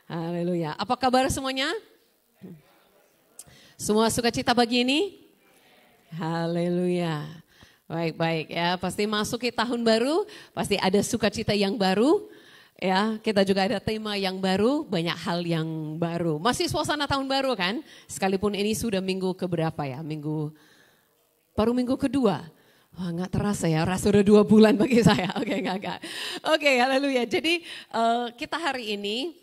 Haleluya. Apa kabar semuanya? Semua sukacita pagi ini? Haleluya. Baik-baik ya, pasti masuki tahun baru, pasti ada sukacita yang baru. Ya, kita juga ada tema yang baru, banyak hal yang baru. Masih suasana tahun baru kan? Sekalipun ini sudah minggu keberapa ya? Baru minggu kedua. Wah, nggak terasa ya, rasa udah 2 bulan bagi saya. Oke, enggak. Oke, haleluya. Jadi kita hari ini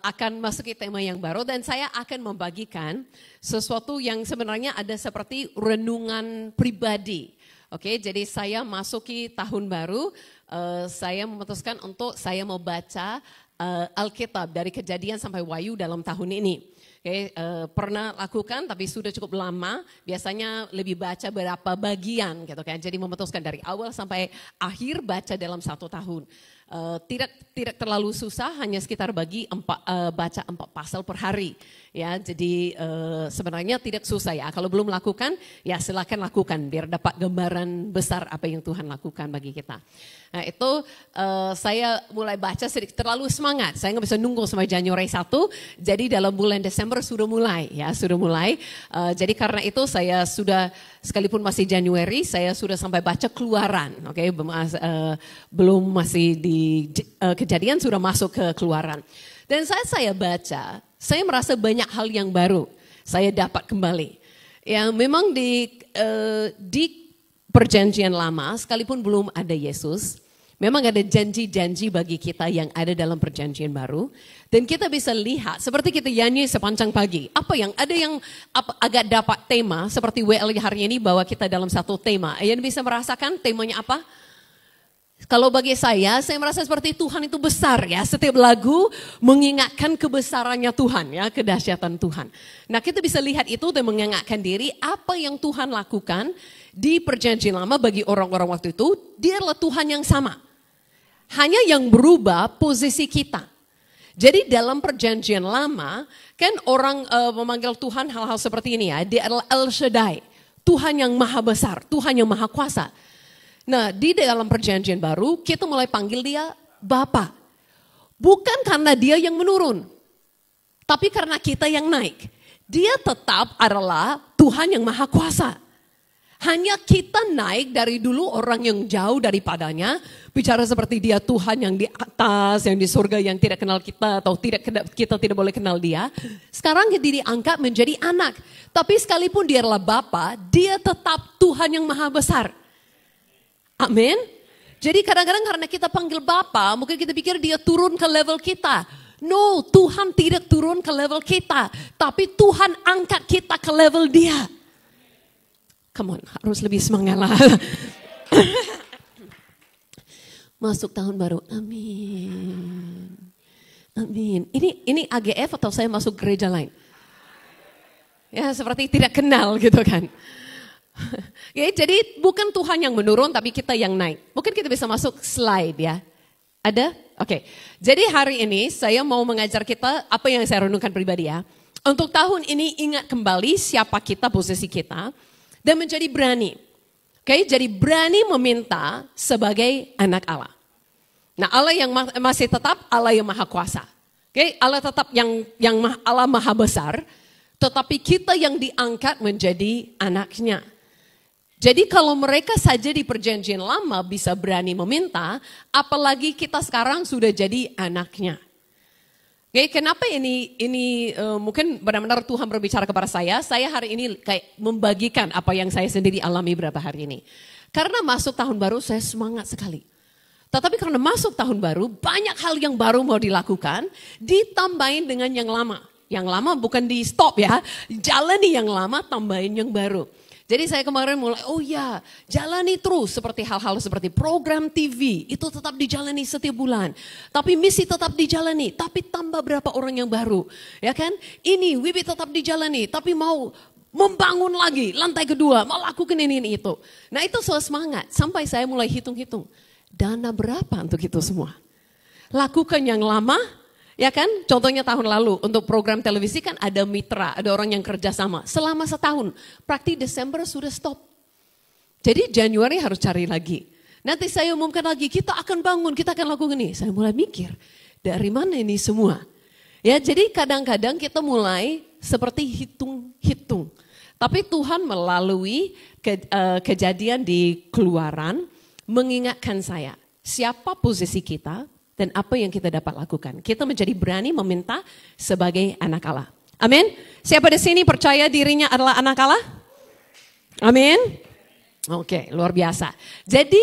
akan masuki tema yang baru dan saya akan membagikan sesuatu yang sebenarnya ada seperti renungan pribadi. Oke, jadi saya masuki tahun baru, saya memutuskan untuk saya mau baca Alkitab dari Kejadian sampai Wahyu dalam tahun ini. Oke, pernah lakukan tapi sudah cukup lama, biasanya lebih baca berapa bagian gitu kan. Jadi memutuskan dari awal sampai akhir baca dalam 1 tahun. Tidak terlalu susah, hanya sekitar baca 4 pasal per hari. Ya, jadi sebenarnya tidak susah ya. Kalau belum lakukan, ya silakan lakukan biar dapat gambaran besar apa yang Tuhan lakukan bagi kita. Nah itu saya mulai baca sedikit terlalu semangat. Saya nggak bisa nunggu sampai Januari 1. Jadi dalam bulan Desember sudah mulai ya, sudah mulai. Jadi karena itu saya sudah sekalipun masih Januari, saya sudah sampai baca Keluaran. Oke, belum masih di Kejadian sudah masuk ke Keluaran. Dan saya baca, saya merasa banyak hal yang baru saya dapat kembali. Ya memang di Perjanjian Lama, sekalipun belum ada Yesus, memang ada janji-janji bagi kita yang ada dalam Perjanjian Baru. Dan kita bisa lihat, seperti kita nyanyi sepanjang pagi. Ada yang agak dapat tema, seperti WL hari ini bahwa kita dalam satu tema. Yang bisa merasakan temanya apa? Kalau bagi saya merasa seperti Tuhan itu besar ya. Setiap lagu mengingatkan kebesarannya Tuhan ya, kedahsyatan Tuhan. Nah kita bisa lihat itu dan mengingatkan diri apa yang Tuhan lakukan di Perjanjian Lama bagi orang-orang waktu itu. Dia adalah Tuhan yang sama. Hanya yang berubah posisi kita. Jadi dalam Perjanjian Lama kan orang memanggil Tuhan hal-hal seperti ini ya. Dia adalah El Shaddai, Tuhan yang maha besar, Tuhan yang maha kuasa. Nah di dalam Perjanjian Baru kita mulai panggil dia Bapa. Bukan karena dia yang menurun, tapi karena kita yang naik. Dia tetap adalah Tuhan yang maha kuasa. Hanya kita naik dari dulu orang yang jauh daripadanya, bicara seperti dia Tuhan yang di atas, yang di surga, yang tidak kenal kita atau kita tidak boleh kenal dia. Sekarang dia diangkat menjadi anak. Tapi sekalipun dia adalah Bapa, dia tetap Tuhan yang maha besar. Amin. Jadi kadang-kadang karena kita panggil Bapa, mungkin kita pikir dia turun ke level kita. No, Tuhan tidak turun ke level kita. Tapi Tuhan angkat kita ke level dia. Come on, harus lebih semangat lah. Masuk tahun baru, amin. Amin. Ini AGF atau saya masuk gereja lain? Ya seperti tidak kenal gitu kan. Oke, jadi bukan Tuhan yang menurun tapi kita yang naik. Mungkin kita bisa masuk slide ya. Ada? Oke. Jadi hari ini saya mau mengajar kita apa yang saya renungkan pribadi ya. Untuk tahun ini ingat kembali siapa kita, posisi kita. Dan menjadi berani. Oke, jadi berani meminta sebagai anak Allah. Nah Allah yang masih tetap Allah yang maha kuasa. Oke, Allah tetap yang Allah maha besar. Tetapi kita yang diangkat menjadi anaknya. Jadi kalau mereka saja di Perjanjian Lama bisa berani meminta, apalagi kita sekarang sudah jadi anaknya. Oke, kenapa ini mungkin benar-benar Tuhan berbicara kepada saya hari ini kayak membagikan apa yang saya sendiri alami beberapa hari ini. Karena masuk tahun baru saya semangat sekali. Tetapi karena masuk tahun baru banyak hal yang baru mau dilakukan, ditambahin dengan yang lama. Yang lama bukan di stop ya, jalani yang lama tambahin yang baru. Jadi saya kemarin mulai, jalani terus seperti hal-hal seperti program TV, itu tetap dijalani setiap bulan. Tapi misi tetap dijalani, tapi tambah berapa orang yang baru. Ya kan, ini WIBI tetap dijalani, tapi mau membangun lagi lantai kedua, mau lakukan ini itu. Nah itu soal semangat, sampai saya mulai hitung-hitung. Dana berapa untuk itu semua? Lakukan yang lama. Ya kan, contohnya tahun lalu untuk program televisi kan ada mitra, ada orang yang kerja sama. Selama setahun, praktik Desember sudah stop. Jadi Januari harus cari lagi. Nanti saya umumkan lagi, kita akan bangun, kita akan lakukan ini. Saya mulai mikir, dari mana ini semua? Ya, jadi kadang-kadang kita mulai seperti hitung-hitung. Tapi Tuhan melalui kejadian di Keluaran mengingatkan saya, siapa posisi kita dan apa yang kita dapat lakukan. Kita menjadi berani meminta sebagai anak Allah. Amin. Siapa di sini percaya dirinya adalah anak Allah? Amin. Oke, luar biasa. Jadi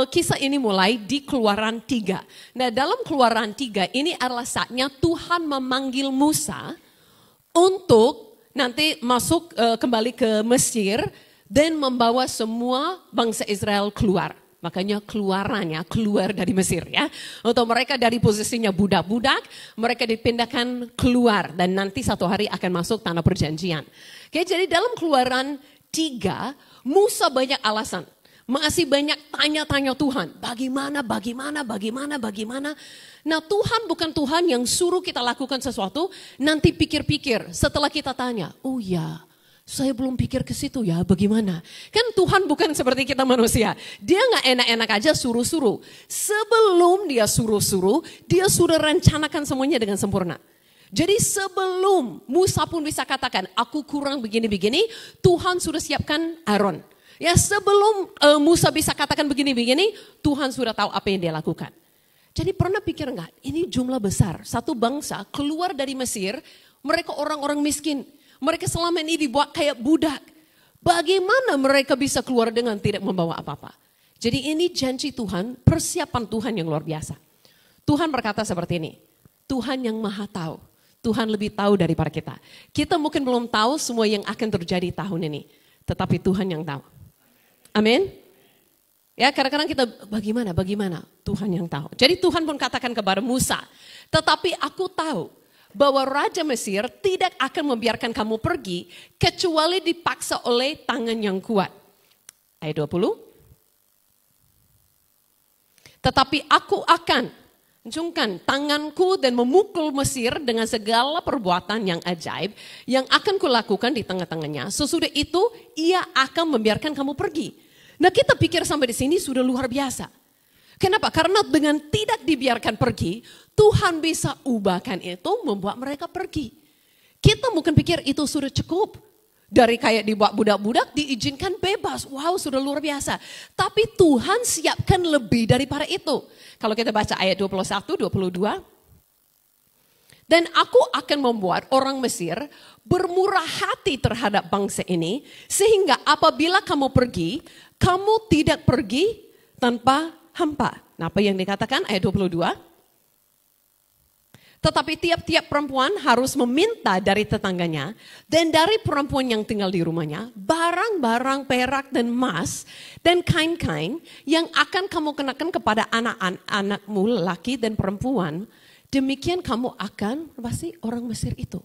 kisah ini mulai di Keluaran 3. Nah, dalam Keluaran 3 ini adalah saatnya Tuhan memanggil Musa untuk nanti masuk kembali ke Mesir dan membawa semua bangsa Israel keluar. Makanya keluarannya keluar dari Mesir ya. Untuk mereka dari posisinya budak-budak, mereka dipindahkan keluar dan nanti satu hari akan masuk tanah perjanjian. Oke, jadi dalam Keluaran 3, Musa banyak alasan. Masih banyak tanya-tanya Tuhan. Bagaimana. Nah, Tuhan bukan Tuhan yang suruh kita lakukan sesuatu, nanti pikir-pikir setelah kita tanya. Oh ya, saya belum pikir ke situ ya, bagaimana? Kan Tuhan bukan seperti kita manusia. Dia nggak enak-enak aja suruh-suruh. Sebelum dia suruh-suruh, dia sudah rencanakan semuanya dengan sempurna. Jadi sebelum Musa pun bisa katakan, aku kurang begini-begini, Tuhan sudah siapkan Aaron. Ya, sebelum Musa bisa katakan begini-begini, Tuhan sudah tahu apa yang dia lakukan. Jadi pernah pikir enggak, ini jumlah besar, satu bangsa keluar dari Mesir, mereka orang-orang miskin. Mereka selama ini dibuat kayak budak. Bagaimana mereka bisa keluar dengan tidak membawa apa-apa? Jadi ini janji Tuhan, persiapan Tuhan yang luar biasa. Tuhan berkata seperti ini, Tuhan yang maha tahu. Tuhan lebih tahu daripada kita. Kita mungkin belum tahu semua yang akan terjadi tahun ini. Tetapi Tuhan yang tahu. Amin. Ya, kadang-kadang kita bagaimana? Tuhan yang tahu. Jadi Tuhan pun katakan kepada Musa, tetapi aku tahu bahwa Raja Mesir tidak akan membiarkan kamu pergi kecuali dipaksa oleh tangan yang kuat. Ayat 20. Tetapi aku akan mencungkan tanganku dan memukul Mesir dengan segala perbuatan yang ajaib yang akan kulakukan di tengah-tengahnya. Sesudah itu ia akan membiarkan kamu pergi. Nah, kita pikir sampai di sini sudah luar biasa. Kenapa? Karena dengan tidak dibiarkan pergi, Tuhan bisa ubahkan itu membuat mereka pergi. Kita mungkin pikir itu sudah cukup. Dari kayak dibuat budak-budak diizinkan bebas. Wow, sudah luar biasa. Tapi Tuhan siapkan lebih daripada itu. Kalau kita baca ayat 21, 22. Dan aku akan membuat orang Mesir bermurah hati terhadap bangsa ini. Sehingga apabila kamu pergi, kamu tidak pergi tanpa hampa. Nah, apa yang dikatakan ayat 22? Tetapi tiap-tiap perempuan harus meminta dari tetangganya dan dari perempuan yang tinggal di rumahnya barang-barang perak dan emas dan kain-kain yang akan kamu kenakan kepada anak-anakmu laki dan perempuan. Demikian kamu akan pasti orang Mesir itu.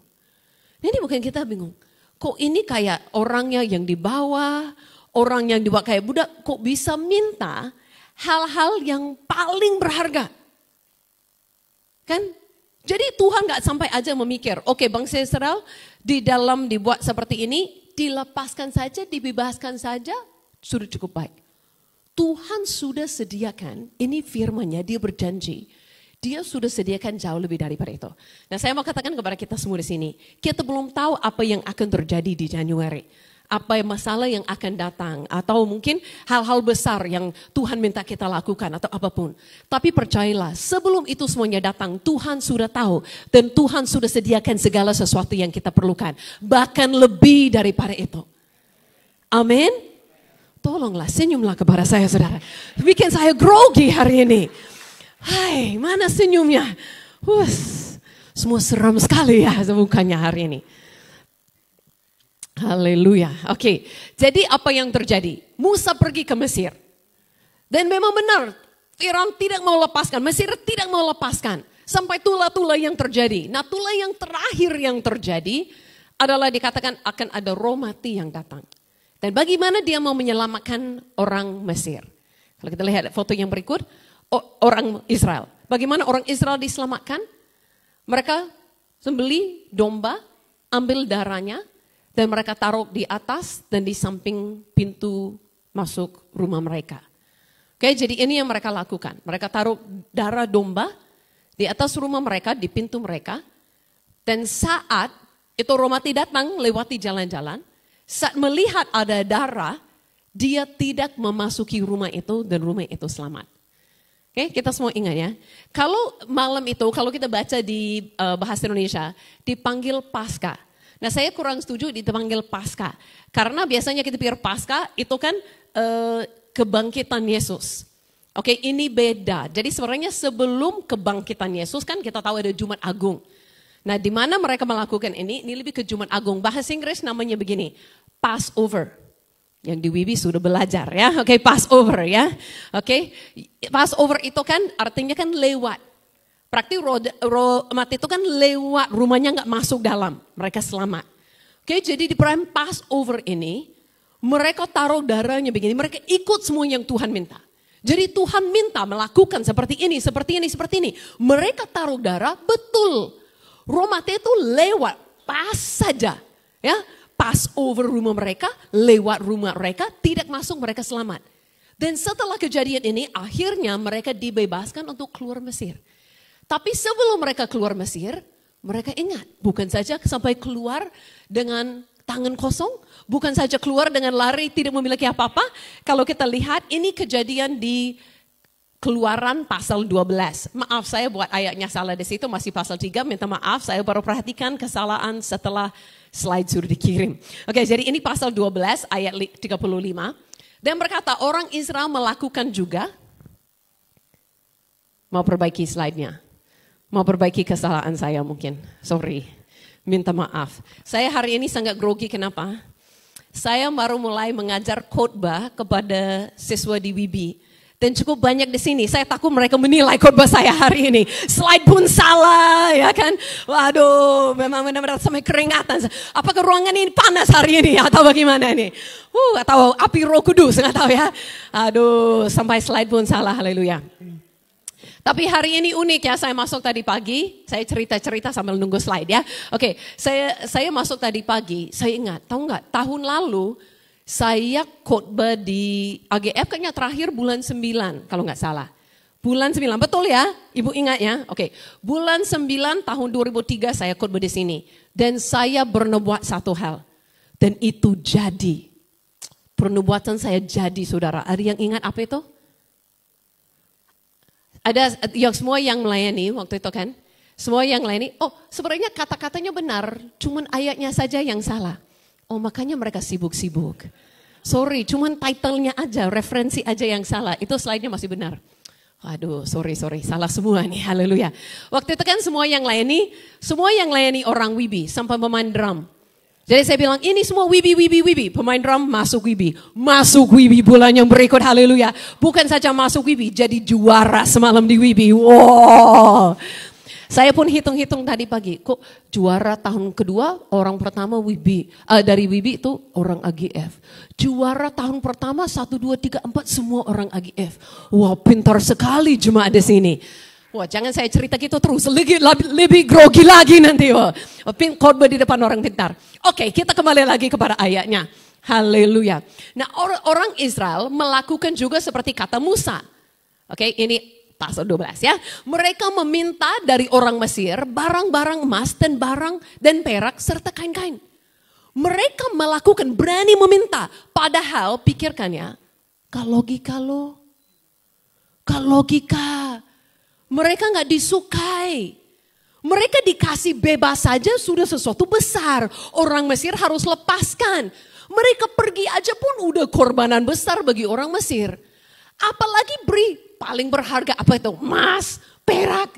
Ini mungkin kita bingung. Kok ini kayak orangnya yang dibawa, orang yang dibawa kayak budak, kok bisa minta hal-hal yang paling berharga. Kan? Jadi Tuhan gak sampai aja memikir, oke, bangsa Israel di dalam dibuat seperti ini, dilepaskan saja, dibebaskan saja, sudah cukup baik. Tuhan sudah sediakan, ini firman-Nya, dia berjanji. Dia sudah sediakan jauh lebih daripada itu. Nah, saya mau katakan kepada kita semua di sini, kita belum tahu apa yang akan terjadi di Januari. Apa masalah yang akan datang, atau mungkin hal-hal besar yang Tuhan minta kita lakukan, atau apapun. Tapi percayalah, sebelum itu semuanya datang, Tuhan sudah tahu, dan Tuhan sudah sediakan segala sesuatu yang kita perlukan. Bahkan lebih daripada itu. Amin. Tolonglah, senyumlah kepada saya, saudara. Bikin saya grogi hari ini. Hai, mana senyumnya? Semua seram sekali ya mukanya hari ini. Haleluya. Oke, jadi apa yang terjadi? Musa pergi ke Mesir. Dan memang benar, Firaun tidak mau lepaskan, Mesir tidak mau lepaskan. Sampai tula-tula yang terjadi. Nah, tula yang terakhir yang terjadi adalah dikatakan akan ada roh mati yang datang. Dan bagaimana dia mau menyelamatkan orang Mesir? Kalau kita lihat foto yang berikut, orang Israel. Bagaimana orang Israel diselamatkan? Mereka sembelih domba, ambil darahnya, dan mereka taruh di atas dan di samping pintu masuk rumah mereka. Oke, jadi ini yang mereka lakukan. Mereka taruh darah domba di atas rumah mereka, di pintu mereka. Dan saat itu Romati datang lewati jalan-jalan, saat melihat ada darah, dia tidak memasuki rumah itu dan rumah itu selamat. Oke, kita semua ingat ya. Kalau malam itu, kalau kita baca di bahasa Indonesia, dipanggil Paskah. Nah saya kurang setuju dipanggil Paskah. Karena biasanya kita pikir Paskah itu kan kebangkitan Yesus. Oke, ini beda. Jadi sebenarnya sebelum kebangkitan Yesus kan kita tahu ada Jumat Agung. Nah di mana mereka melakukan ini lebih ke Jumat Agung. Bahasa Inggris namanya begini, Passover. Yang di Wibi sudah belajar ya, oke, Passover ya, oke. Passover itu kan artinya kan lewat. Praktik Romati itu kan lewat, rumahnya nggak masuk dalam, mereka selamat. Oke, jadi di perayaan Passover ini, mereka taruh darahnya begini, mereka ikut semua yang Tuhan minta. Jadi Tuhan minta melakukan seperti ini, seperti ini, seperti ini. Mereka taruh darah, betul. Romati itu lewat, pas saja ya. Passover rumah mereka, lewat rumah mereka, tidak masuk, mereka selamat. Dan setelah kejadian ini, akhirnya mereka dibebaskan untuk keluar Mesir. Tapi sebelum mereka keluar Mesir, mereka ingat, bukan saja sampai keluar dengan tangan kosong, bukan saja keluar dengan lari tidak memiliki apa-apa. Kalau kita lihat, ini kejadian di Keluaran pasal 12. Maaf saya buat ayatnya salah di situ, masih pasal 3, minta maaf, saya baru perhatikan kesalahan setelah slide sudah dikirim. Oke, jadi ini pasal 12 ayat 35. Dan berkata orang Israel melakukan juga, mau perbaiki slide-nya. Mau perbaiki kesalahan saya mungkin, sorry, minta maaf. Saya hari ini sangat grogi, kenapa? Saya baru mulai mengajar khotbah kepada siswa di Wibi. Dan cukup banyak di sini. Saya takut mereka menilai khotbah saya hari ini. Slide pun salah, ya kan? Waduh, memang benar-benar sampai keringatan. Apakah ruangan ini panas hari ini atau bagaimana ini? Atau api Roh Kudus, nggak tahu ya. Aduh, sampai slide pun salah, haleluya. Tapi hari ini unik ya, saya masuk tadi pagi, saya cerita-cerita sambil nunggu slide ya. Oke, saya masuk tadi pagi, saya ingat, tahu nggak? Tahun lalu saya khotbah di AGF kayaknya terakhir bulan 9 kalau nggak salah. Bulan 9, betul ya? Ibu ingat ya? Oke, bulan 9 tahun 2003 saya khotbah di sini. Dan saya bernubuat satu hal. Dan itu jadi. Pernubuatan saya jadi, saudara. Ada yang ingat apa itu? Ada yang semua yang melayani waktu itu kan? Semua yang melayani, oh sebenarnya kata-katanya benar, cuman ayatnya saja yang salah. Oh makanya mereka sibuk-sibuk. Sorry, cuman title-nya aja, referensi aja yang salah. Itu slide-nya masih benar. Waduh, sorry, salah semua nih, haleluya. Waktu itu kan semua yang layani orang Wibi, sampai pemain drum. Jadi saya bilang, ini semua Wibi, pemain drum masuk Wibi bulan yang berikut, haleluya. Bukan saja masuk Wibi, jadi juara semalam di Wibi, wow. Saya pun hitung-hitung tadi pagi, kok juara tahun kedua orang pertama Wibi, dari Wibi itu orang AGF. Juara tahun pertama 1, 2, 3, 4 semua orang AGF. Wah pintar sekali jemaat di sini. Wah jangan saya cerita gitu terus, lebih grogi lagi nanti. Wah, khotbah di depan orang pintar. Oke, kita kembali lagi kepada ayatnya. Haleluya. Nah orang Israel melakukan juga seperti kata Musa. Oke, ini pasal 12 ya. Mereka meminta dari orang Mesir barang-barang emas dan barang dan perak serta kain-kain. Mereka melakukan, berani meminta. Padahal pikirkan ya, kalau logika, mereka nggak disukai. Mereka dikasih bebas saja sudah sesuatu besar. Orang Mesir harus lepaskan. Mereka pergi aja pun udah korbanan besar bagi orang Mesir. Apalagi beri paling berharga apa itu? Emas, perak.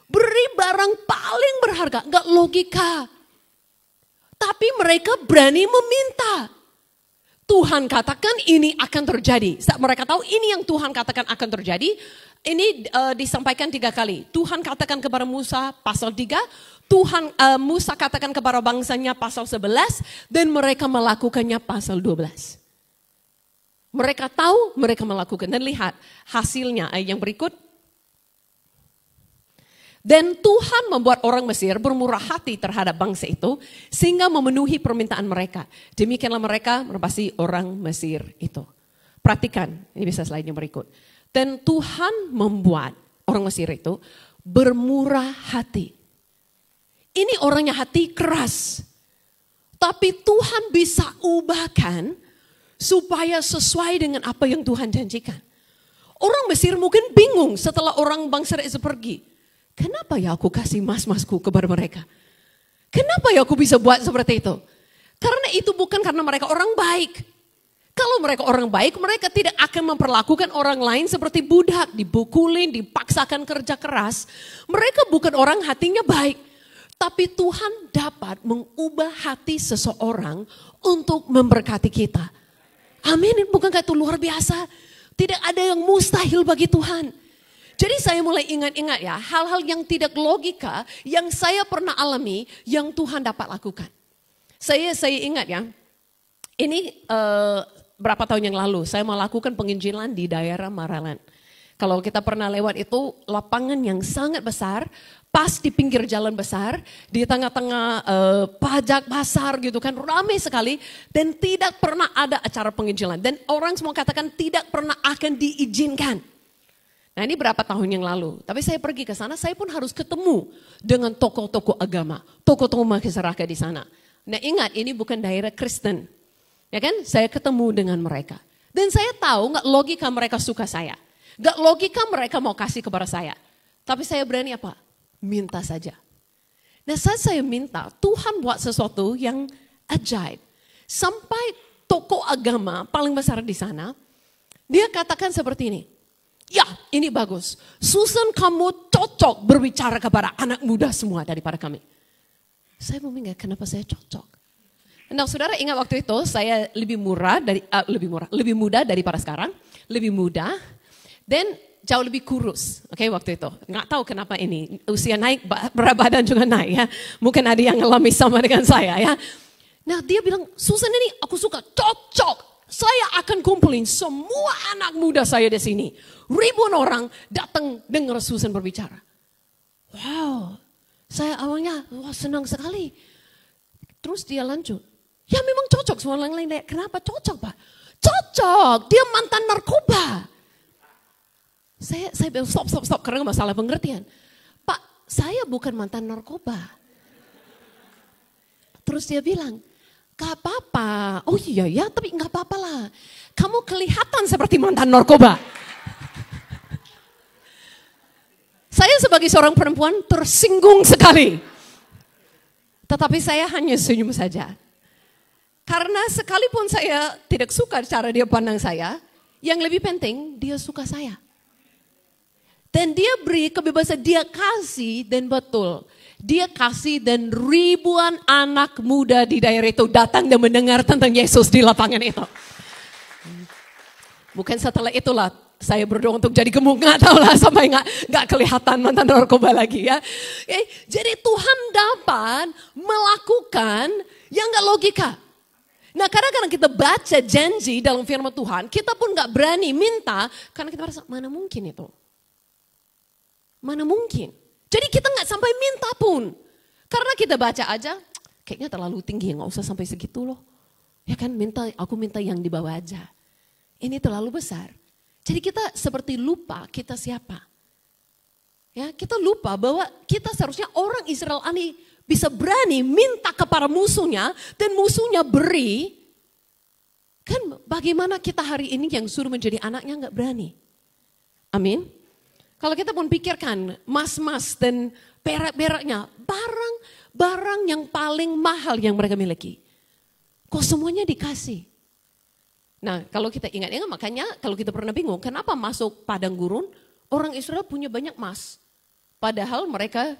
Beri barang paling berharga, enggak logika. Tapi mereka berani meminta. Tuhan katakan ini akan terjadi. Saat mereka tahu ini yang Tuhan katakan akan terjadi, ini disampaikan 3 kali. Tuhan katakan kepada Musa pasal 3, Musa katakan kepada bangsanya pasal 11, dan mereka melakukannya pasal 12. Mereka tahu, mereka melakukan. Dan lihat hasilnya yang berikut. Dan Tuhan membuat orang Mesir bermurah hati terhadap bangsa itu, sehingga memenuhi permintaan mereka. Demikianlah mereka menepasi orang Mesir itu. Perhatikan, ini bisa slide yang berikut. Dan Tuhan membuat orang Mesir itu bermurah hati. ini orangnya hati keras. Tapi Tuhan bisa ubahkan supaya sesuai dengan apa yang Tuhan janjikan. Orang Mesir mungkin bingung setelah orang bangsa Israel pergi. Kenapa ya aku kasih mas-masku kepada mereka? Kenapa ya aku bisa buat seperti itu? Karena itu bukan karena mereka orang baik. Kalau mereka orang baik, mereka tidak akan memperlakukan orang lain seperti budak, dibukulin, dipaksakan kerja keras. Mereka bukan orang hatinya baik. Tapi Tuhan dapat mengubah hati seseorang untuk memberkati kita. Amin, bukankah itu luar biasa? Tidak ada yang mustahil bagi Tuhan. Jadi saya mulai ingat-ingat ya, hal-hal yang tidak logika, yang saya pernah alami, yang Tuhan dapat lakukan. Saya ingat ya, ini berapa tahun yang lalu saya melakukan penginjilan di daerah Maryland. Kalau kita pernah lewat itu lapangan yang sangat besar, pas di pinggir jalan besar, di tengah-tengah pajak pasar gitu kan, ramai sekali dan tidak pernah ada acara penginjilan. Dan orang semua katakan tidak pernah akan diizinkan. Nah ini berapa tahun yang lalu, tapi saya pergi ke sana, saya pun harus ketemu dengan tokoh-tokoh agama, tokoh-tokoh masyarakat di sana. Nah ingat ini bukan daerah Kristen. Ya kan, saya ketemu dengan mereka. Dan saya tahu gak logika mereka suka saya. Gak logika mereka mau kasih kepada saya. Tapi saya berani apa? Minta saja. Nah saat saya minta, Tuhan buat sesuatu yang ajaib. Sampai tokoh agama paling besar di sana, dia katakan seperti ini. Ya ini bagus, Susan kamu cocok berbicara kepada anak muda semua daripada kami. Saya memikir kenapa saya cocok. Nah, saudara ingat waktu itu saya lebih muda daripada sekarang, lebih muda dan jauh lebih kurus. Oke, waktu itu. Nggak tahu kenapa ini usia naik, berat badan juga naik ya. Mungkin ada yang ngalami sama dengan saya ya. Nah, dia bilang, Susan ini aku suka, cocok. Saya akan kumpulin semua anak muda saya di sini. Ribuan orang datang dengar Susan berbicara. Wow, saya awalnya senang sekali. Terus dia lanjut. Ya memang cocok, semua orang lain. Kenapa cocok Pak? Cocok, dia mantan narkoba. Saya bilang stop, karena masalah pengertian. Pak, saya bukan mantan narkoba. Terus dia bilang, gak apa-apa. Oh iya ya, tapi gak apa-apa lah. Kamu kelihatan seperti mantan narkoba. Saya sebagai seorang perempuan tersinggung sekali. Tetapi saya hanya senyum saja. Karena sekalipun saya tidak suka cara dia pandang saya, yang lebih penting dia suka saya. Dan dia beri kebebasan, dia kasih dan betul. Dia kasih dan ribuan anak muda di daerah itu datang dan mendengar tentang Yesus di lapangan itu. Bukan setelah itulah saya berdoa untuk jadi gemuk, nggak tahu lah sampai nggak kelihatan mantan narkoba lagi ya. Jadi Tuhan dapat melakukan yang nggak logika. Nah kadang-kadang kita baca janji dalam firman Tuhan, kita pun gak berani minta, karena kita merasa mana mungkin itu. Mana mungkin. Jadi kita gak sampai minta pun. Karena kita baca aja, kayaknya terlalu tinggi, gak usah sampai segitu loh. Ya kan, aku minta yang di bawah aja. Ini terlalu besar. Jadi kita seperti lupa kita siapa. Ya, kita lupa bahwa kita seharusnya orang Israel ini bisa berani minta kepada musuhnya dan musuhnya beri. Kan bagaimana kita hari ini yang suruh menjadi anaknya gak berani. Amin. Kalau kita pun pikirkan mas-mas dan perak-peraknya, barang yang paling mahal yang mereka miliki. Kok semuanya dikasih? Nah kalau kita ingat-ingat makanya kalau kita pernah bingung kenapa masuk padang gurun orang Israel punya banyak emas. Padahal mereka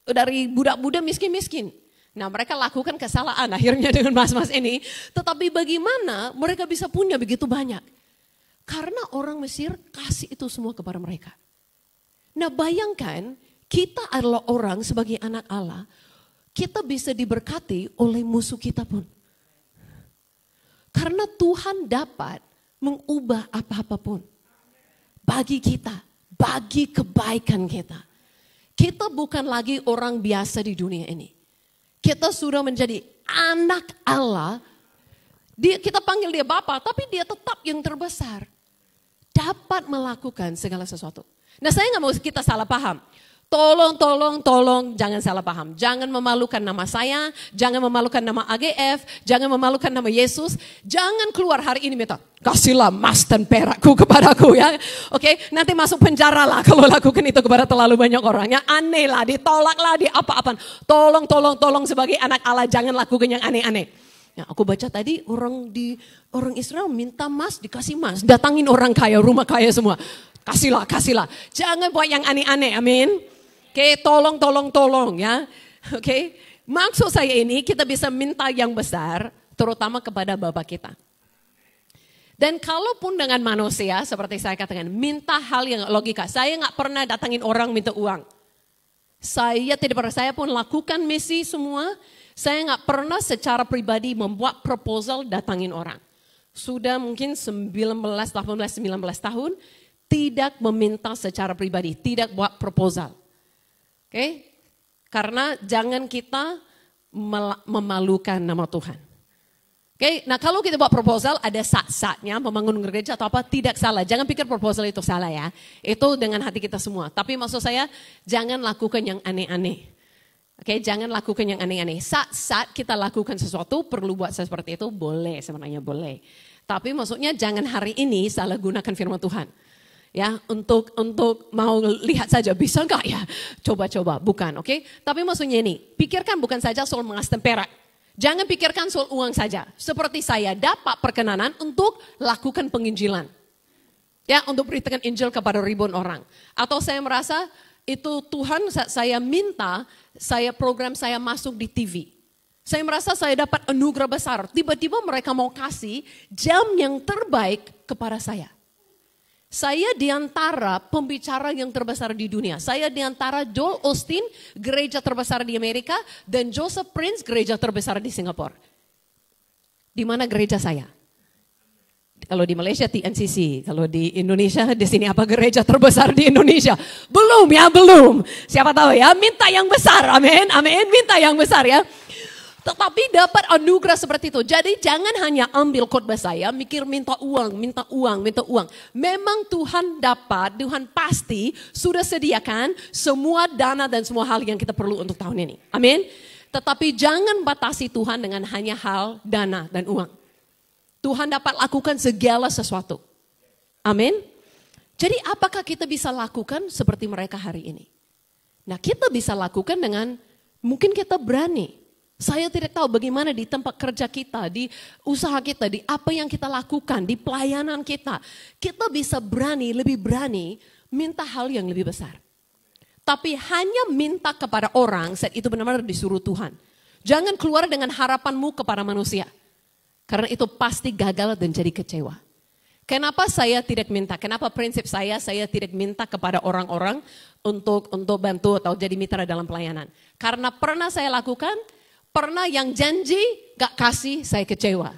dari budak-budak miskin-miskin. Nah mereka lakukan kesalahan akhirnya dengan mas-mas ini. Tetapi bagaimana mereka bisa punya begitu banyak? Karena orang Mesir kasih itu semua kepada mereka. Nah bayangkan kita adalah orang sebagai anak Allah. Kita bisa diberkati oleh musuh kita pun. Karena Tuhan dapat mengubah apa-apa pun. Bagi kita, bagi kebaikan kita. Kita bukan lagi orang biasa di dunia ini. Kita sudah menjadi anak Allah. Kita panggil dia Bapa, tapi dia tetap yang terbesar. Dapat melakukan segala sesuatu. Nah saya nggak mau kita salah paham. Tolong, jangan salah paham. Jangan memalukan nama saya, jangan memalukan nama AGF, jangan memalukan nama Yesus. Jangan keluar hari ini minta, kasihlah emas dan perakku kepadaku ya. Oke, nanti masuk penjara lah kalau lakukan itu kepada terlalu banyak orang. Ya aneh lah, ditolak lah, di apa-apaan. Tolong sebagai anak Allah jangan lakukan yang aneh-aneh. Ya, aku baca tadi orang Israel minta emas, dikasih emas. Datangin orang kaya, rumah kaya semua. Kasihlah. Jangan buat yang aneh-aneh, amin. Oke, tolong ya. Oke, maksud saya ini kita bisa minta yang besar, terutama kepada Bapa kita. Dan kalaupun dengan manusia, seperti saya katakan, minta hal yang logika. Saya nggak pernah datangin orang minta uang. Saya pun lakukan misi semua. Saya nggak pernah secara pribadi membuat proposal datangin orang. Sudah mungkin 19 tahun, tidak meminta secara pribadi, tidak buat proposal. Oke, karena jangan kita memalukan nama Tuhan. Oke, nah kalau kita buat proposal ada saat-saatnya membangun gereja atau apa tidak salah. Jangan pikir proposal itu salah ya. Itu dengan hati kita semua. Tapi maksud saya jangan lakukan yang aneh-aneh. Oke, jangan lakukan yang aneh-aneh. Saat kita lakukan sesuatu perlu buat seperti itu boleh, sebenarnya boleh. Tapi maksudnya jangan hari ini salah gunakan firman Tuhan. Ya, untuk mau lihat saja bisa enggak ya? Coba-coba, bukan, oke? Tapi maksudnya ini, pikirkan bukan saja soal emas dan perak. Jangan pikirkan soal uang saja. Seperti saya dapat perkenanan untuk lakukan penginjilan. Ya, untuk beritakan Injil kepada ribuan orang. Atau saya merasa itu Tuhan saya minta, program saya masuk di TV. Saya merasa saya dapat anugerah besar. Tiba-tiba mereka mau kasih jam yang terbaik kepada saya. Saya diantara pembicara yang terbesar di dunia. Saya diantara Joel Osteen, gereja terbesar di Amerika, dan Joseph Prince, gereja terbesar di Singapura. Di mana gereja saya? Kalau di Malaysia TNCC, kalau di Indonesia di sini apa gereja terbesar di Indonesia? Belum. Siapa tahu ya, minta yang besar, amin, minta yang besar ya. Tetapi dapat anugerah seperti itu. Jadi jangan hanya ambil khotbah saya, mikir minta uang. Memang Tuhan pasti sudah sediakan semua dana dan semua hal yang kita perlu untuk tahun ini. Amin. Tetapi jangan batasi Tuhan dengan hanya hal dana dan uang. Tuhan dapat lakukan segala sesuatu. Amin. Jadi apakah kita bisa lakukan seperti mereka hari ini? Nah, kita bisa lakukan dengan mungkin kita berani. Saya tidak tahu bagaimana di tempat kerja kita, di usaha kita, di apa yang kita lakukan, di pelayanan kita. Kita bisa lebih berani minta hal yang lebih besar. Tapi hanya minta kepada orang saat itu benar-benar disuruh Tuhan. Jangan keluar dengan harapanmu kepada manusia. Karena itu pasti gagal dan jadi kecewa. Kenapa saya tidak minta? Kenapa prinsip saya tidak minta kepada orang-orang untuk bantu atau jadi mitra dalam pelayanan? Karena pernah saya lakukan, pernah yang janji gak kasih, saya kecewa.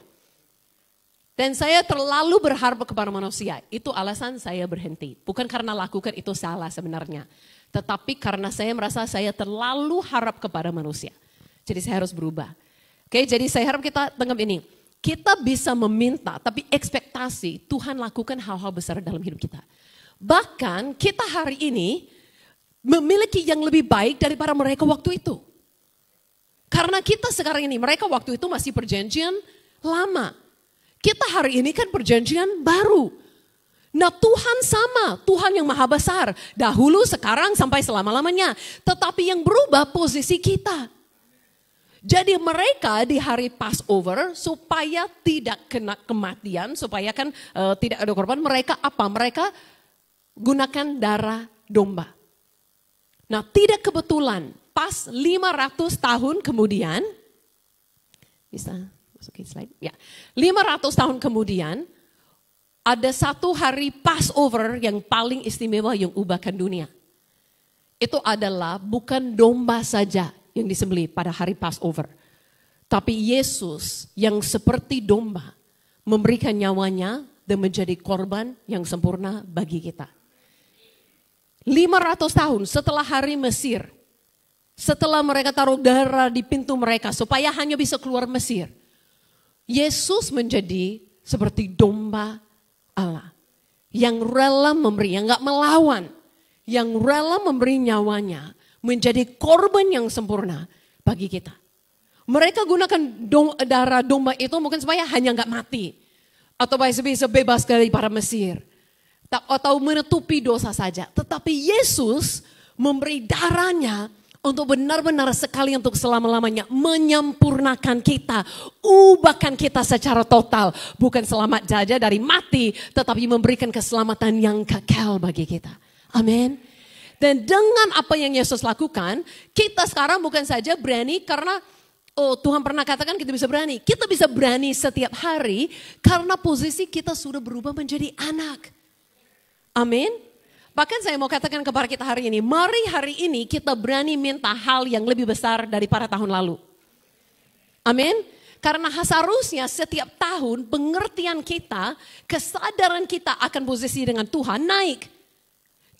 Dan saya terlalu berharap kepada manusia. Itu alasan saya berhenti. Bukan karena lakukan itu salah sebenarnya. Tetapi karena saya merasa saya terlalu harap kepada manusia. Jadi saya harus berubah. Oke, jadi saya harap kita tangkap ini. Kita bisa meminta, tapi ekspektasi Tuhan lakukan hal-hal besar dalam hidup kita. Bahkan kita hari ini memiliki yang lebih baik daripada mereka waktu itu. Karena kita sekarang ini, mereka waktu itu masih perjanjian lama. Kita hari ini kan perjanjian baru. Nah Tuhan sama, Tuhan yang maha besar. Dahulu, sekarang, sampai selama-lamanya. Tetapi yang berubah posisi kita. Jadi mereka di hari Passover supaya tidak kena kematian, supaya kan tidak ada korban, mereka apa? Mereka gunakan darah domba. Nah tidak kebetulan pas 500 tahun kemudian, bisa masukin slide? Ya, 500 tahun kemudian ada satu hari Passover yang paling istimewa yang ubahkan dunia. Itu adalah bukan domba saja yang disembelih pada hari Passover. Tapi Yesus yang seperti domba memberikan nyawanya dan menjadi korban yang sempurna bagi kita. 500 tahun setelah hari Mesir, setelah mereka taruh darah di pintu mereka supaya hanya bisa keluar Mesir, Yesus menjadi seperti domba Allah yang rela memberi, yang gak melawan, yang rela memberi nyawanya menjadi korban yang sempurna bagi kita. Mereka gunakan darah domba itu mungkin supaya hanya nggak mati. Atau bisa bebas dari para Mesir. Atau menutupi dosa saja. Tetapi Yesus memberi darahnya untuk benar-benar sekali untuk selama-lamanya menyempurnakan kita. Ubahkan kita secara total. Bukan selamat saja dari mati, tetapi memberikan keselamatan yang kekal bagi kita. Amin. Dan dengan apa yang Yesus lakukan, kita sekarang bukan saja berani karena Tuhan pernah katakan kita bisa berani. Kita bisa berani setiap hari karena posisi kita sudah berubah menjadi anak. Amin. Bahkan saya mau katakan kepada kita hari ini, mari hari ini kita berani minta hal yang lebih besar daripada tahun lalu. Amin. Karena seharusnya setiap tahun pengertian kita, kesadaran kita akan posisi dengan Tuhan naik.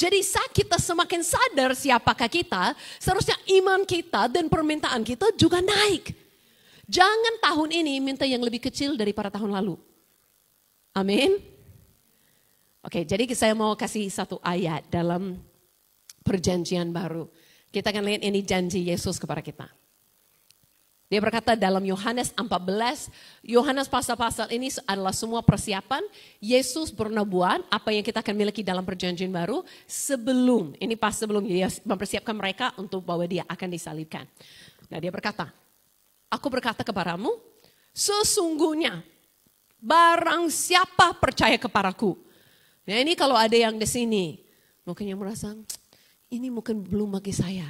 Jadi saat kita semakin sadar siapakah kita, seharusnya iman kita dan permintaan kita juga naik. Jangan tahun ini minta yang lebih kecil daripada tahun lalu. Amin. Oke, jadi saya mau kasih satu ayat dalam perjanjian baru. Kita akan lihat ini janji Yesus kepada kita. Dia berkata dalam Yohanes 14, Yohanes pasal-pasal ini adalah semua persiapan Yesus bernubuat apa yang kita akan miliki dalam perjanjian baru sebelum dia mempersiapkan mereka untuk bahwa dia akan disalibkan. Nah dia berkata, aku berkata kepadamu, sesungguhnya barang siapa percaya kepadaku. Nah ini kalau ada yang di sini, mungkin yang merasa ini mungkin belum bagi saya.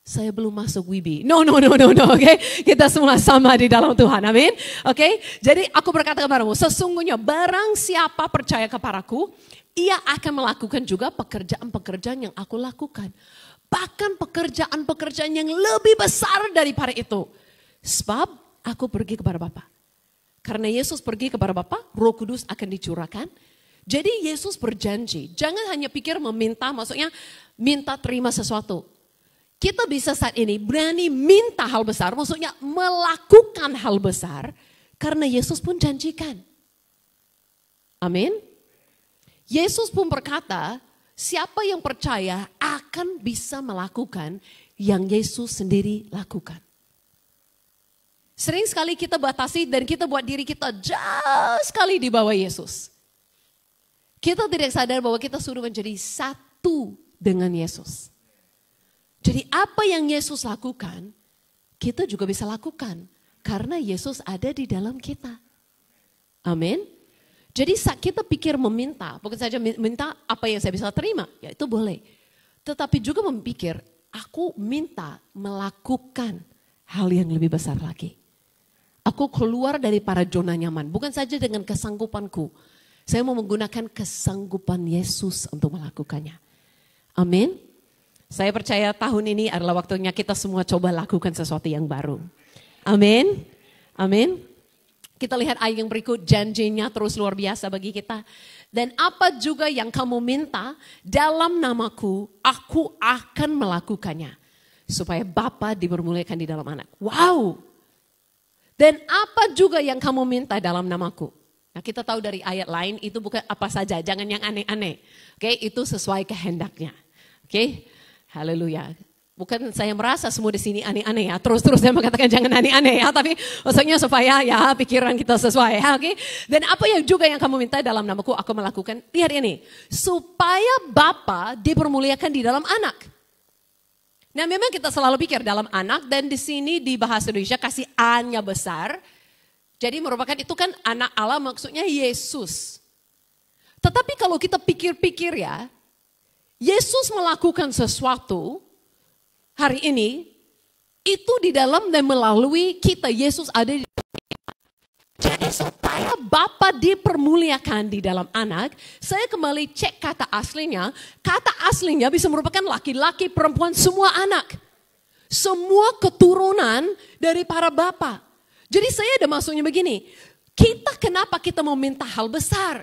Saya belum masuk WIBI. No, oke. Kita semua sama di dalam Tuhan, amin. Oke, jadi aku berkata kepadamu, sesungguhnya barang siapa percaya kepadaku, ia akan melakukan juga pekerjaan-pekerjaan yang aku lakukan. Bahkan pekerjaan-pekerjaan yang lebih besar daripada itu. Sebab aku pergi kepada Bapa. Karena Yesus pergi kepada Bapa, Roh Kudus akan dicurahkan. Jadi Yesus berjanji, jangan hanya pikir meminta, maksudnya minta terima sesuatu. Kita bisa saat ini berani minta hal besar, maksudnya melakukan hal besar karena Yesus pun janjikan. Amin. Yesus pun berkata, siapa yang percaya akan bisa melakukan yang Yesus sendiri lakukan. Sering sekali kita batasi dan kita buat diri kita jauh sekali di bawah Yesus. Kita tidak sadar bahwa kita sudah menjadi satu dengan Yesus. Jadi apa yang Yesus lakukan, kita juga bisa lakukan. Karena Yesus ada di dalam kita. Amin. Jadi saat kita pikir meminta, bukan saja minta apa yang saya bisa terima, ya itu boleh. Tetapi juga memikir, aku minta melakukan hal yang lebih besar lagi. Aku keluar dari para zona nyaman, bukan saja dengan kesanggupanku. Saya mau menggunakan kesanggupan Yesus untuk melakukannya. Amin. Saya percaya tahun ini adalah waktunya kita semua coba lakukan sesuatu yang baru. Amin. Amin. Kita lihat ayat yang berikut, janjinya terus luar biasa bagi kita. Dan apa juga yang kamu minta dalam namaku, aku akan melakukannya. Supaya Bapa dipermuliakan di dalam anak. Wow. Dan apa juga yang kamu minta dalam namaku. Nah kita tahu dari ayat lain itu bukan apa saja, jangan yang aneh-aneh. Oke, itu sesuai kehendaknya. Oke. Haleluya. Bukan saya merasa semua di sini aneh-aneh ya. Terus-terus saya mengatakan jangan aneh-aneh ya. Tapi maksudnya supaya ya pikiran kita sesuai ya. Oke. Dan apa yang juga yang kamu minta dalam namaku aku melakukan. Lihat ini. Supaya Bapa dipermuliakan di dalam anak. Nah memang kita selalu pikir dalam anak. Dan di sini di bahasa Indonesia kasih A-nya besar. Jadi merupakan itu kan anak Allah maksudnya Yesus. Tetapi kalau kita pikir-pikir ya. Yesus melakukan sesuatu hari ini, itu di dalam dan melalui kita, Yesus ada di dalam kita. Jadi supaya Bapa dipermuliakan di dalam anak, saya kembali cek kata aslinya bisa merupakan laki-laki, perempuan, semua anak. Semua keturunan dari para Bapa. Jadi saya ada maksudnya begini, kenapa kita mau minta hal besar?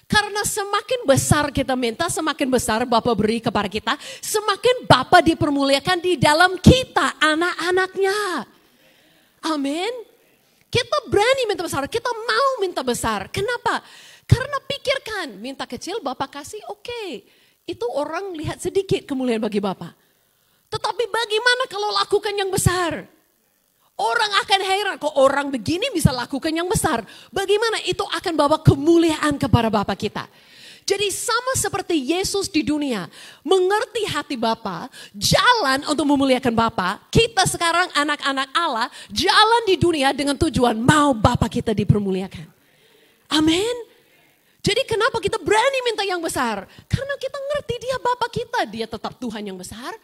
Karena semakin besar kita minta, semakin besar Bapa beri kepada kita, semakin Bapa dipermuliakan di dalam kita, anak-anaknya. Amin. Kita berani minta besar, kita mau minta besar. Kenapa? Karena pikirkan, minta kecil Bapa kasih oke. itu orang lihat sedikit kemuliaan bagi Bapa. Tetapi bagaimana kalau lakukan yang besar? Orang akan heran, kok orang begini bisa lakukan yang besar. Bagaimana itu akan bawa kemuliaan kepada Bapa kita. Jadi sama seperti Yesus di dunia, mengerti hati Bapa, jalan untuk memuliakan Bapa. Kita sekarang anak-anak Allah, jalan di dunia dengan tujuan mau Bapa kita dipermuliakan. Amin. Jadi kenapa kita berani minta yang besar? Karena kita ngerti dia Bapa kita, dia tetap Tuhan yang besar,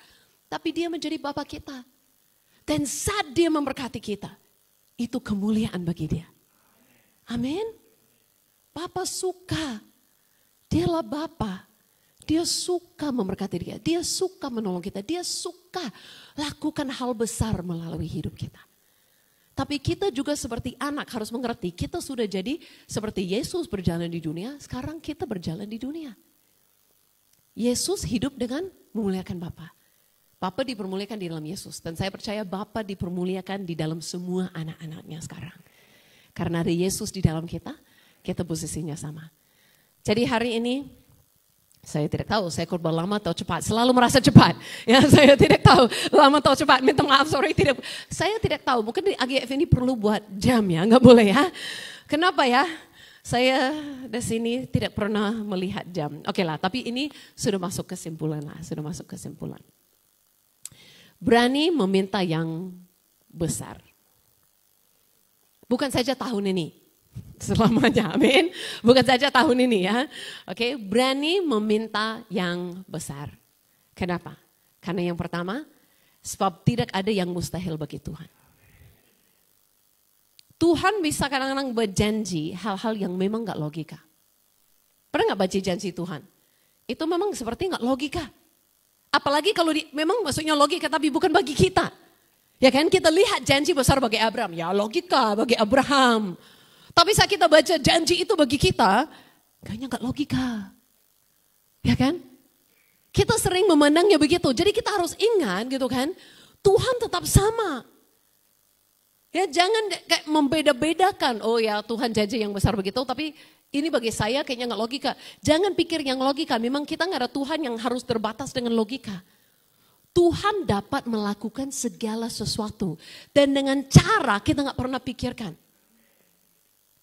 tapi dia menjadi Bapa kita. Dan saat dia memberkati kita, itu kemuliaan bagi dia. Amin. Bapa suka. Dialah Bapa. Dia suka memberkati dia. Dia suka menolong kita. Dia suka lakukan hal besar melalui hidup kita. Tapi kita juga seperti anak harus mengerti. Kita sudah jadi seperti Yesus berjalan di dunia. Sekarang kita berjalan di dunia. Yesus hidup dengan memuliakan Bapa. Bapa dipermuliakan di dalam Yesus. Dan saya percaya Bapa dipermuliakan di dalam semua anak-anaknya sekarang. Karena ada Yesus di dalam kita posisinya sama. Jadi hari ini, saya tidak tahu saya khotbah lama atau cepat. Selalu merasa cepat. Ya, saya tidak tahu lama atau cepat. Minta maaf, sorry. Saya tidak tahu, mungkin di AGF ini perlu buat jam ya, nggak boleh ya. Kenapa ya? Saya di sini tidak pernah melihat jam. Oke lah, tapi ini sudah masuk kesimpulan lah, sudah masuk kesimpulan. Berani meminta yang besar. Bukan saja tahun ini. Selamanya, amin. Bukan saja tahun ini ya. Oke, berani meminta yang besar. Kenapa? Karena yang pertama, sebab tidak ada yang mustahil bagi Tuhan. Tuhan bisa kadang-kadang berjanji hal-hal yang memang gak logika. Pernah gak baca janji Tuhan? Itu memang seperti gak logika. Apalagi kalau memang maksudnya logika tapi bukan bagi kita. Ya kan, kita lihat janji besar bagi Abraham. Ya logika bagi Abraham. Tapi saat kita baca janji itu bagi kita, kayaknya gak logika. Ya kan? Kita sering memandangnya begitu. Jadi kita harus ingat gitu kan, Tuhan tetap sama. Ya jangan kayak membeda-bedakan, oh ya Tuhan janji yang besar begitu, tapi ini bagi saya kayaknya gak logika. Jangan pikir yang logika, memang kita gak ada Tuhan yang harus terbatas dengan logika. Tuhan dapat melakukan segala sesuatu. Dan dengan cara kita gak pernah pikirkan.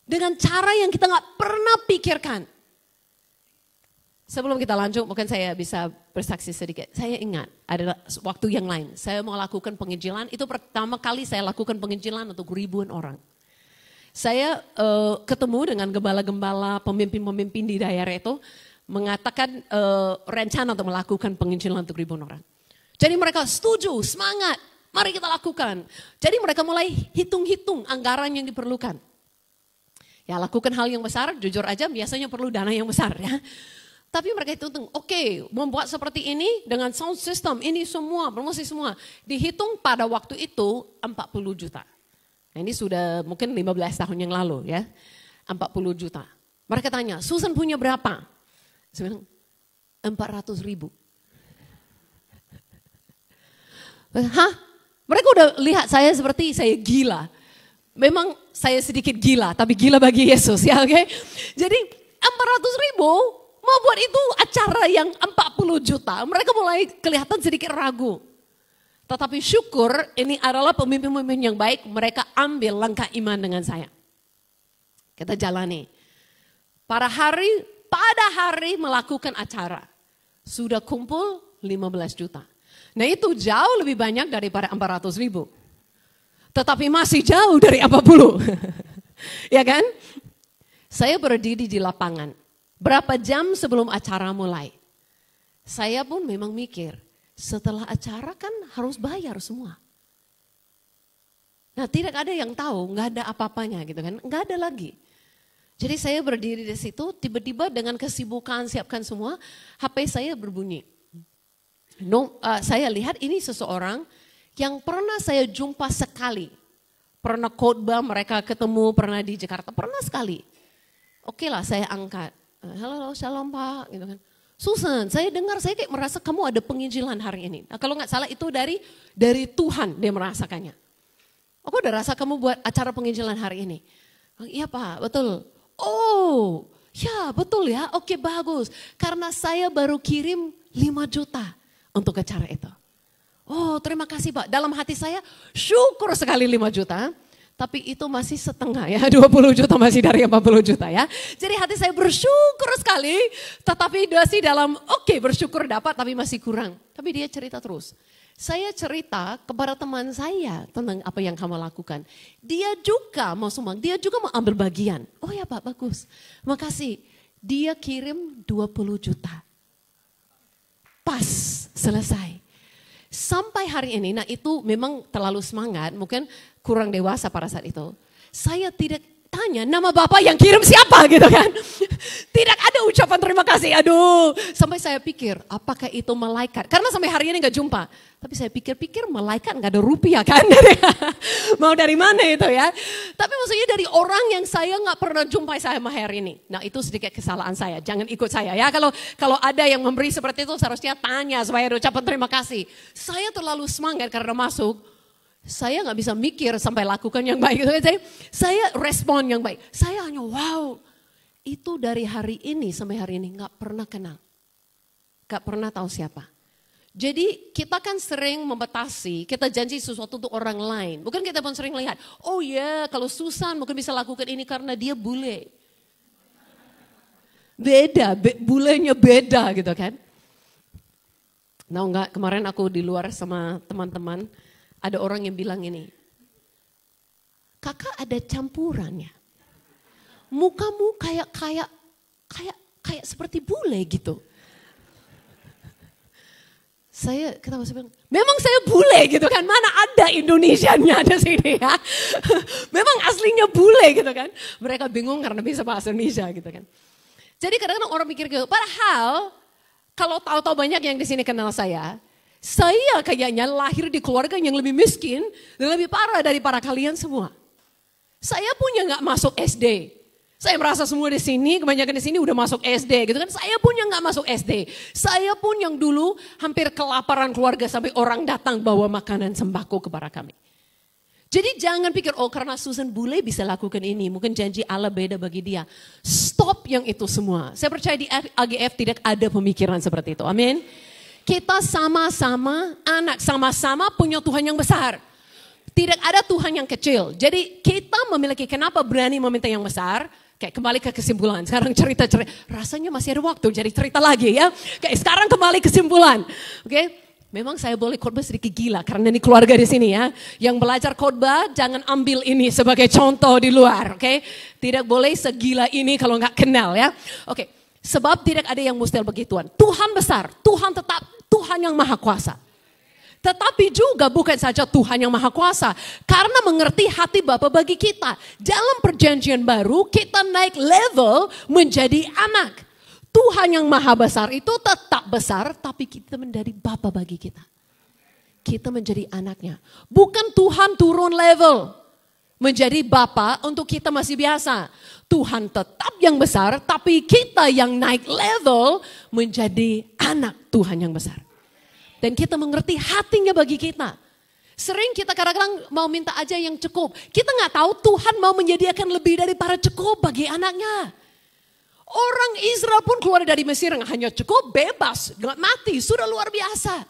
Dengan cara yang kita gak pernah pikirkan. Sebelum kita lanjut, mungkin saya bisa bersaksi sedikit. Saya ingat ada waktu yang lain. Saya mau lakukan penginjilan, itu pertama kali saya lakukan penginjilan untuk ribuan orang. Saya ketemu dengan gembala-gembala, pemimpin-pemimpin di daerah itu, mengatakan rencana untuk melakukan penginjilan untuk ribuan orang. Jadi mereka setuju, semangat, mari kita lakukan. Jadi mereka mulai hitung-hitung anggaran yang diperlukan. Ya lakukan hal yang besar, jujur aja biasanya perlu dana yang besar ya. Tapi mereka hitung, oke, membuat seperti ini dengan sound system, ini semua, promosi semua. Dihitung pada waktu itu 40 juta. Nah, ini sudah mungkin 15 tahun yang lalu ya, 40 juta. Mereka tanya, Susan punya berapa? Saya bilang, 400 ribu. Hah? Mereka udah lihat saya seperti saya gila. Memang saya sedikit gila, tapi gila bagi Yesus ya, oke? Jadi 400 ribu mau buat itu acara yang 40 juta, mereka mulai kelihatan sedikit ragu. Tetapi syukur ini adalah pemimpin-pemimpin yang baik, mereka ambil langkah iman dengan saya. Kita jalani. Pada hari melakukan acara, sudah kumpul 15 juta. Nah itu jauh lebih banyak daripada 400 ribu. Tetapi masih jauh dari 40. Ya kan? Saya berdiri di lapangan. Berapa jam sebelum acara mulai. Saya pun memang mikir, setelah acara kan harus bayar semua. Nah tidak ada yang tahu, nggak ada apa-apanya gitu kan. Nggak ada lagi. Jadi saya berdiri di situ, tiba-tiba dengan kesibukan siapkan semua, HP saya berbunyi. Saya lihat ini seseorang yang pernah saya jumpa sekali. Pernah khotbah, mereka ketemu, pernah di Jakarta, pernah sekali. Oke lah saya angkat. Halo, shalom Pak. Gitu kan. Susan, saya dengar, saya kayak merasa kamu ada penginjilan hari ini. Nah, kalau nggak salah itu dari Tuhan dia merasakannya. Aku udah rasa kamu buat acara penginjilan hari ini. Iya Pak, betul. Oh, Ya betul ya, oke bagus. Karena saya baru kirim 5 juta untuk acara itu. Oh terima kasih Pak, dalam hati saya syukur sekali 5 juta. Tapi itu masih setengah ya, 20 juta masih dari 40 juta ya. Jadi hati saya bersyukur sekali, tetapi masih dalam oke, bersyukur dapat tapi masih kurang. Tapi dia cerita terus. Saya cerita kepada teman saya tentang apa yang kamu lakukan. Dia juga mau sumbang, dia juga mau ambil bagian. Oh ya Pak, bagus. Makasih. Dia kirim 20 juta. Pas, selesai. Sampai hari ini, nah itu memang terlalu semangat, mungkin kurang dewasa pada saat itu. Saya tidak tanya nama Bapak yang kirim siapa gitu kan. Tidak ada ucapan terima kasih, aduh. Sampai saya pikir apakah itu malaikat, karena sampai hari ini gak jumpa. Tapi saya pikir-pikir malaikat gak ada rupiah kan. Mau dari mana itu ya. Tapi maksudnya dari orang yang saya gak pernah jumpai sama hari ini. Nah itu sedikit kesalahan saya, jangan ikut saya ya. Kalau ada yang memberi seperti itu seharusnya tanya supaya ada ucapan terima kasih. Saya terlalu semangat karena masuk. Saya gak bisa mikir sampai lakukan yang baik. Saya respon yang baik. Saya hanya wow. Itu dari hari ini sampai hari ini gak pernah kenal. Gak pernah tahu siapa. Jadi kita kan sering membatasi, kita janji sesuatu untuk orang lain. Bukan kita pun sering lihat, oh ya kalau Susan mungkin bisa lakukan ini karena dia bule. Beda, bulenya beda gitu kan. Nah enggak, kemarin aku di luar sama teman-teman, ada orang yang bilang ini, kakak ada campurannya. Mukamu kayak seperti bule gitu. Kita masih bilang, memang saya bule gitu kan, mana ada Indonesianya ada sini ya. Memang aslinya bule gitu kan. Mereka bingung karena bisa bahasa Indonesia gitu kan. Jadi kadang-kadang orang pikir gitu, padahal kalau tahu-tahu banyak yang di sini kenal saya kayaknya lahir di keluarga yang lebih miskin dan lebih parah daripada kalian semua. Saya punya nggak masuk SD. Saya merasa semua di sini, kebanyakan di sini udah masuk SD gitu kan. Saya pun yang nggak masuk SD. Saya pun yang dulu hampir kelaparan keluarga sampai orang datang bawa makanan sembako kepada kami. Jadi jangan pikir, oh karena Susan bule bisa lakukan ini. Mungkin janji Allah beda bagi dia. Stop yang itu semua. Saya percaya di AGF tidak ada pemikiran seperti itu. Amin. Kita sama-sama anak, sama-sama punya Tuhan yang besar. Tidak ada Tuhan yang kecil. Jadi kita memiliki, kenapa berani meminta yang besar? Kayak kembali ke kesimpulan, sekarang cerita, rasanya masih ada waktu jadi cerita lagi ya. Kayak sekarang kembali kesimpulan, oke? Memang saya boleh khotbah sedikit gila karena ini keluarga di sini ya. Yang belajar khotbah jangan ambil ini sebagai contoh di luar, oke? Tidak boleh segila ini kalau nggak kenal ya. Oke, sebab tidak ada yang mustahil begituan. Tuhan besar, Tuhan tetap, Tuhan yang maha kuasa. Tetapi juga bukan saja Tuhan yang maha kuasa. Karena mengerti hati Bapa bagi kita. Dalam perjanjian baru kita naik level menjadi anak. Tuhan yang maha besar itu tetap besar. Tapi kita menjadi Bapa bagi kita. Kita menjadi anaknya. Bukan Tuhan turun level menjadi Bapa untuk kita masih biasa. Tuhan tetap yang besar. Tapi kita yang naik level menjadi anak Tuhan yang besar. Dan kita mengerti hatinya bagi kita. Sering kita kadang-kadang mau minta aja yang cukup. Kita nggak tahu Tuhan mau menyediakan lebih daripada cukup bagi anaknya. Orang Israel pun keluar dari Mesir yang hanya cukup, bebas, nggak mati, sudah luar biasa.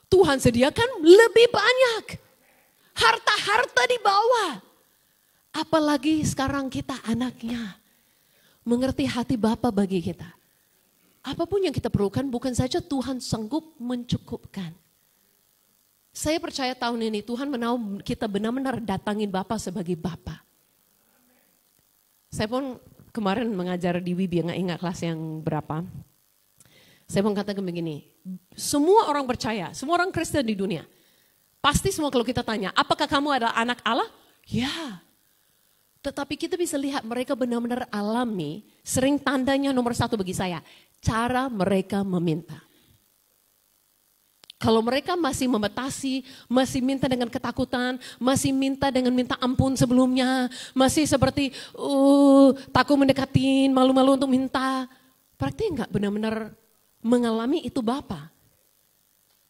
Tuhan sediakan lebih banyak. Harta-harta di bawah. Apalagi sekarang kita anaknya. Mengerti hati Bapa bagi kita. Apapun yang kita perlukan bukan saja Tuhan sanggup mencukupkan. Saya percaya tahun ini Tuhan mau kita benar-benar datangin Bapa sebagai Bapa. Saya pun kemarin mengajar di WIB, nggak ingat kelas yang berapa. Saya pun katakan begini, semua orang percaya, semua orang Kristen di dunia. Pasti semua kalau kita tanya, apakah kamu adalah anak Allah? Ya. Tetapi kita bisa lihat mereka benar-benar alami, sering tandanya nomor satu bagi saya. Cara mereka meminta. Kalau mereka masih membatasi, masih minta dengan ketakutan, masih minta dengan minta ampun sebelumnya, masih seperti takut mendekatin, malu-malu untuk minta, berarti enggak benar-benar mengalami itu Bapa.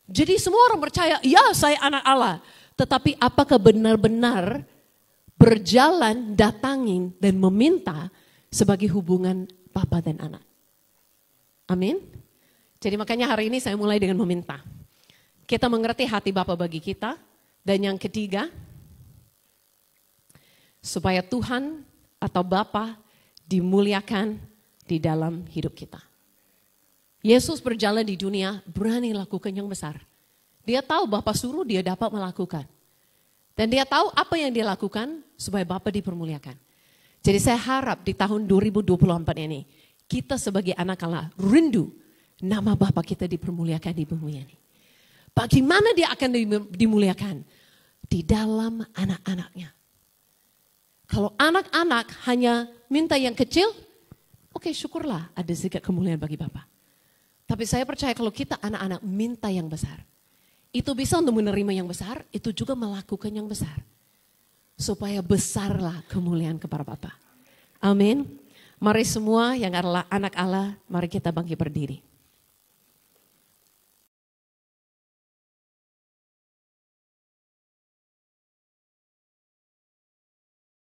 Jadi semua orang percaya, ya saya anak Allah, tetapi apakah benar-benar berjalan, datangin dan meminta sebagai hubungan Bapa dan Anak. Amin. Jadi makanya hari ini saya mulai dengan meminta. Kita mengerti hati Bapa bagi kita. Dan yang ketiga, supaya Tuhan atau Bapa dimuliakan di dalam hidup kita. Yesus berjalan di dunia, berani lakukan yang besar. Dia tahu Bapa suruh, dia dapat melakukan. Dan dia tahu apa yang dia lakukan supaya Bapa dipermuliakan. Jadi saya harap di tahun 2024 ini, kita sebagai anak Allah rindu nama Bapa kita dipermuliakan di bumi ini. Bagaimana dia akan dimuliakan? Di dalam anak-anaknya. Kalau anak-anak hanya minta yang kecil, oke, syukurlah ada sedikit kemuliaan bagi Bapa. Tapi saya percaya kalau kita anak-anak minta yang besar, itu bisa untuk menerima yang besar, itu juga melakukan yang besar. Supaya besarlah kemuliaan kepada Bapa. Amin. Mari semua yang adalah anak Allah, mari kita bangkit berdiri.